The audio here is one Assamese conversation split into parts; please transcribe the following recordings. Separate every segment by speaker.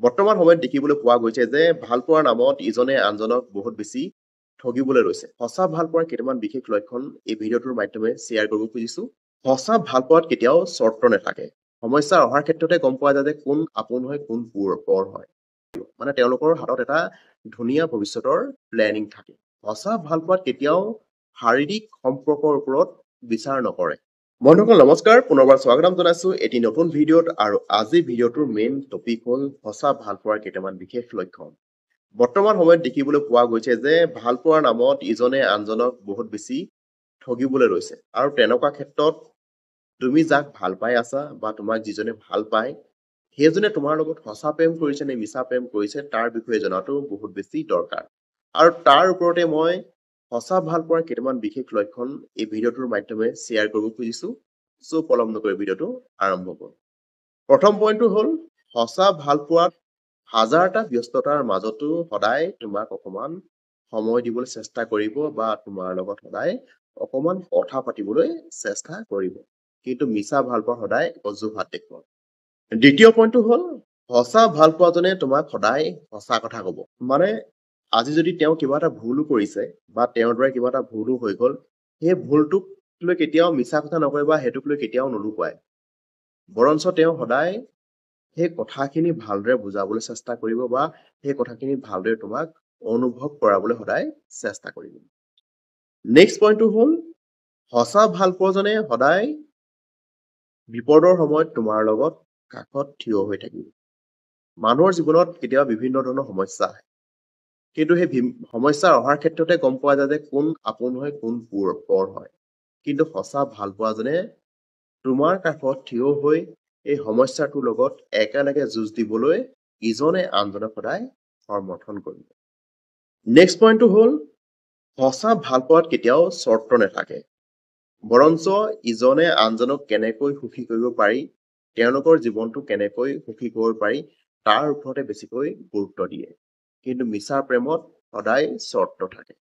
Speaker 1: বৰ্তমান সময়ত দেখিবলৈ পোৱা গৈছে যে ভালপোৱাৰ নামত ইজনে আনজনক বহুত বেছি ঠগিবলৈ লৈছে। সঁচা ভালপোৱাৰ কেইটামান বিশেষ লক্ষণ এই ভিডিঅ'টোৰ মাধ্যমে শ্বেয়াৰ কৰিব খুজিছো। সঁচা ভালপোৱাত কেতিয়াও চৰ্ত নাথাকে। সমস্যা অহাৰ ক্ষেত্ৰতে গম পোৱা যায় যে কোন আপোন হয় কোন পৰ হয়। মানে তেওঁলোকৰ হাতত এটা ধুনীয়া ভৱিষ্যতৰ প্লেনিং থাকে। সঁচা ভালপোৱাত কেতিয়াও শাৰীৰিক সম্পৰ্কৰ ওপৰত বিচাৰ নকৰে। বন্ধুসকল নমস্কাৰ, পুনৰবাৰ স্বাগতম জনাইছো এটি নতুন ভিডিঅ'ত। আৰু আজি ভিডিঅ'টোৰ মেইন টপিক হ'ল সঁচা ভালপোৱাৰ কেইটামান বিশেষ লক্ষণ। বৰ্তমান সময়ত দেখিবলৈ পোৱা গৈছে যে ভালপোৱাৰ নামত ইজনে আনজনক বহুত বেছি ঠগিবলৈ লৈছে। আৰু তেনেকুৱা ক্ষেত্ৰত তুমি যাক ভাল পাই আছা বা তোমাক যিজনে ভাল পায় সেইজনে তোমাৰ লগত সঁচা প্ৰেম কৰিছে নে মিছা প্ৰেম কৰিছে তাৰ বিষয়ে জনাটো বহুত বেছি দৰকাৰ। আৰু তাৰ ওপৰতে মই সঁচা ভালপোৱাৰ কেইটামান বিশেষ লক্ষণ এই ভিডিঅ'টোৰ মাধ্যমে শ্বেয়াৰ কৰিব খুজিছো। সো পলম নকৰি ভিডিঅ'টো আৰম্ভ কৰোঁ। প্ৰথম পইণ্টটো হ'ল সঁচা ভালপোৱাত হাজাৰটা ব্যস্ততাৰ মাজতো সদায় তোমাক অকমান সময় দিবলৈ চেষ্টা কৰিব বা তোমাৰ লগত সদায় অকমান কথা পাতিবলৈ চেষ্টা কৰিব। কিন্তু মিছা ভালপোৱা সদায় অজুহাত দেখুৱাব। দ্বিতীয় পইণ্টটো হ'ল সঁচা ভালপোৱাজনে তোমাক সদায় সঁচা কথা কব। মানে আজি যদি তেওঁ কিবা এটা ভুলো কৰিছে বা তেওঁৰ দ্বাৰা কিবা এটা ভুলো হৈ গ'ল, সেই ভুলটোক লৈ কেতিয়াও মিছা কথা নকয় বা সেইটোক লৈ কেতিয়াও নুলুকুৱায়। বৰঞ্চ তেওঁ সদায় সেই কথাখিনি ভালদৰে বুজাবলৈ চেষ্টা কৰিব বা সেই কথাখিনি ভালদৰে তোমাক অনুভৱ কৰাবলৈ সদায় চেষ্টা কৰিব। নেক্সট পইণ্টটো হ'ল সঁচা ভালপোৱাজনে সদায় বিপদৰ সময়ত তোমাৰ লগত কাষত থিয় হৈ থাকিব। মানুহৰ জীৱনত কেতিয়াবা বিভিন্ন ধৰণৰ সমস্যা আহে, কিন্তু সেই সমস্যা অহাৰ ক্ষেত্ৰতে গম পোৱা যায় যে কোন আপোন হয় কোন পৰ হয়। কিন্তু সঁচা ভালপোৱাজনে তোমাৰ কাষত থিয় হৈ এই সমস্যাটোৰ লগত একেলগে যুঁজ দিবলৈ ইজনে আনজনক সদায় সমৰ্থন কৰিব। নেক্সট পইণ্টটো হ'ল সঁচা ভালপোৱাত কেতিয়াও চৰ্ত নাথাকে। বৰঞ্চ ইজনে আনজনক কেনেকৈ সুখী কৰিব পাৰি, তেওঁলোকৰ জীৱনটো কেনেকৈ সুখী কৰিব পাৰি তাৰ ওপৰতে বেছিকৈ গুৰুত্ব দিয়ে। কিন্তু মিছা প্ৰেমত সদায় চৰ্ত থাকে।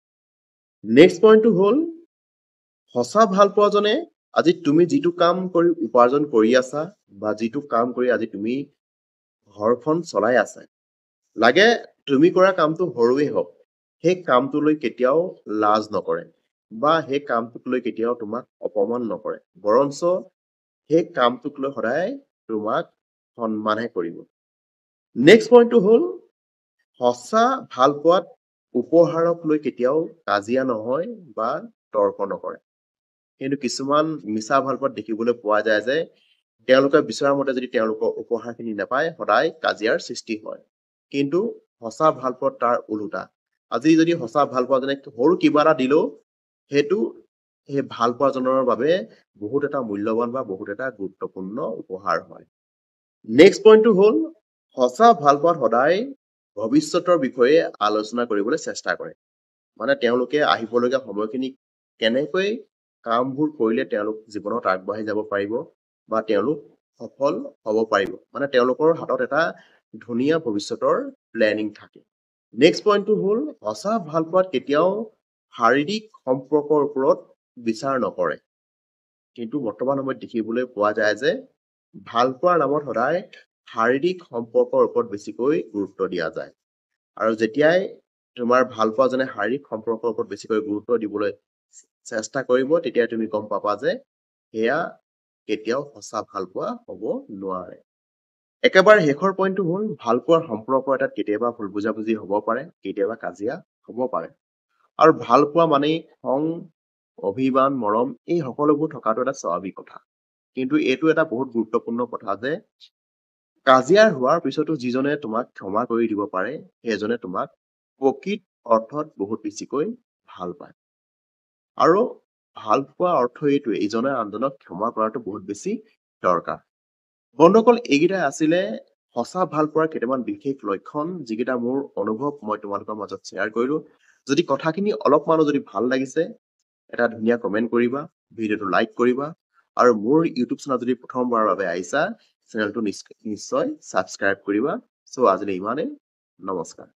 Speaker 1: নেক্সট পইণ্টটো হ'ল সঁচা ভালপোৱাজনে আজি তুমি যিটো কাম কৰি উপাৰ্জন কৰি আছা বা যিটো কাম কৰি আজি তুমি ঘৰখন চলাই আছা, লাগে তুমি কৰা কামটো সৰুৱেই হওক, সেই কামটোলৈ কেতিয়াও লাজ নকৰে বা সেই কামটোক লৈ কেতিয়াও তোমাক অপমান নকৰে। বৰঞ্চ সেই কামটোক লৈ সদায় তোমাক সন্মানহে কৰিব। নেক্সট পইণ্টটো হ'ল সঁচা ভালপোৱাত উপহাৰক লৈ কেতিয়াও কাজিয়া নহয় বা তৰ্ক নকৰে। কিন্তু কিছুমান মিছা ভালপোৱাত দেখিবলৈ পোৱা যায় যে তেওঁলোকে বিচৰা মতে যদি তেওঁলোকৰ উপহাৰখিনি নাপায় সদায় কাজিয়াৰ সৃষ্টি হয়। কিন্তু সঁচা ভালপোৱাত তাৰ ওলোটা। আজি যদি সঁচা ভালপোৱাজনে সৰু কিবা এটা দিলেও সেইটো সেই ভালপোৱাজনৰ বাবে বহুত এটা মূল্যৱান বা বহুত এটা গুৰুত্বপূৰ্ণ উপহাৰ হয়। নেক্সট পইণ্টটো হ'ল সঁচা ভালপোৱাত সদায় ভৱিষ্যতৰ বিষয়ে আলোচনা কৰিবলৈ চেষ্টা কৰে। মানে তেওঁলোকে আহিবলগীয়া সময়খিনি কেনেকৈ কামবোৰ কৰিলে তেওঁলোক জীৱনত আগবাঢ়ি যাব পাৰিব বা তেওঁলোক সফল হ'ব পাৰিব। মানে তেওঁলোকৰ হাতত এটা ধুনীয়া ভৱিষ্যতৰ প্লেনিং থাকে। নেক্সট পইণ্টটো হ'ল সঁচা ভালপোৱাত কেতিয়াও শাৰীৰিক সম্পৰ্কৰ ওপৰত বিচাৰ নকৰে। কিন্তু বৰ্তমান সময়ত দেখিবলৈ পোৱা যায় যে ভালপোৱাৰ নামত সদায় শাৰীৰিক সম্পৰ্কৰ ওপৰত বেছিকৈ গুৰুত্ব দিয়া যায়। আৰু যেতিয়াই তোমাৰ ভালপোৱাজনে শাৰীৰিক সম্পৰ্কৰ ওপৰত বেছিকৈ গুৰুত্ব দিবলৈ চেষ্টা কৰিব, তেতিয়া তুমি গম পাবা যে সেয়া কেতিয়াও সঁচা ভালপোৱা হ'ব নোৱাৰে। একেবাৰে শেষৰ পইণ্টটো হ'ল ভালপোৱাৰ সম্পৰ্ক এটাত কেতিয়াবা ভুল বুজাবুজি হ'ব পাৰে, কেতিয়াবা কাজিয়া হ'ব পাৰে। আৰু ভালপোৱা মানেই খং, অভিমান, মৰম এই সকলোবোৰ থকাটো এটা স্বাভাৱিক কথা। কিন্তু এইটো এটা বহুত গুৰুত্বপূৰ্ণ কথা যে কাজিয়াৰ হোৱাৰ পিছতো যিজনে তোমাক ক্ষমা কৰি দিব পাৰে সেইজনে তোমাক প্ৰকৃত অৰ্থত বহুত বেছিকৈ ভাল পায়। আৰু ভাল পোৱা অৰ্থ এইটোৱে, ইজনে আনজনক ক্ষমা কৰাটো বহুত বেছি দৰকাৰ। বন্ধুসকল, এইকেইটাই আছিলে সঁচা ভালপোৱাৰ কেইটামান বিশেষ লক্ষণ, যিকেইটা মোৰ অনুভৱ মই তোমালোকৰ মাজত শ্বেয়াৰ কৰিলো। যদি কথাখিনি অলপমানো যদি ভাল লাগিছে এটা ধুনীয়া কমেণ্ট কৰিবা, ভিডিঅ'টো লাইক কৰিবা, আৰু মোৰ ইউটিউব চেনেল যদি প্ৰথমবাৰৰ বাবে আহিছা চেনেলটো নিশ্চয় ছাবস্ক্ৰাইব কৰিবা। চ' আজিলৈ ইমানেই, নমস্কাৰ।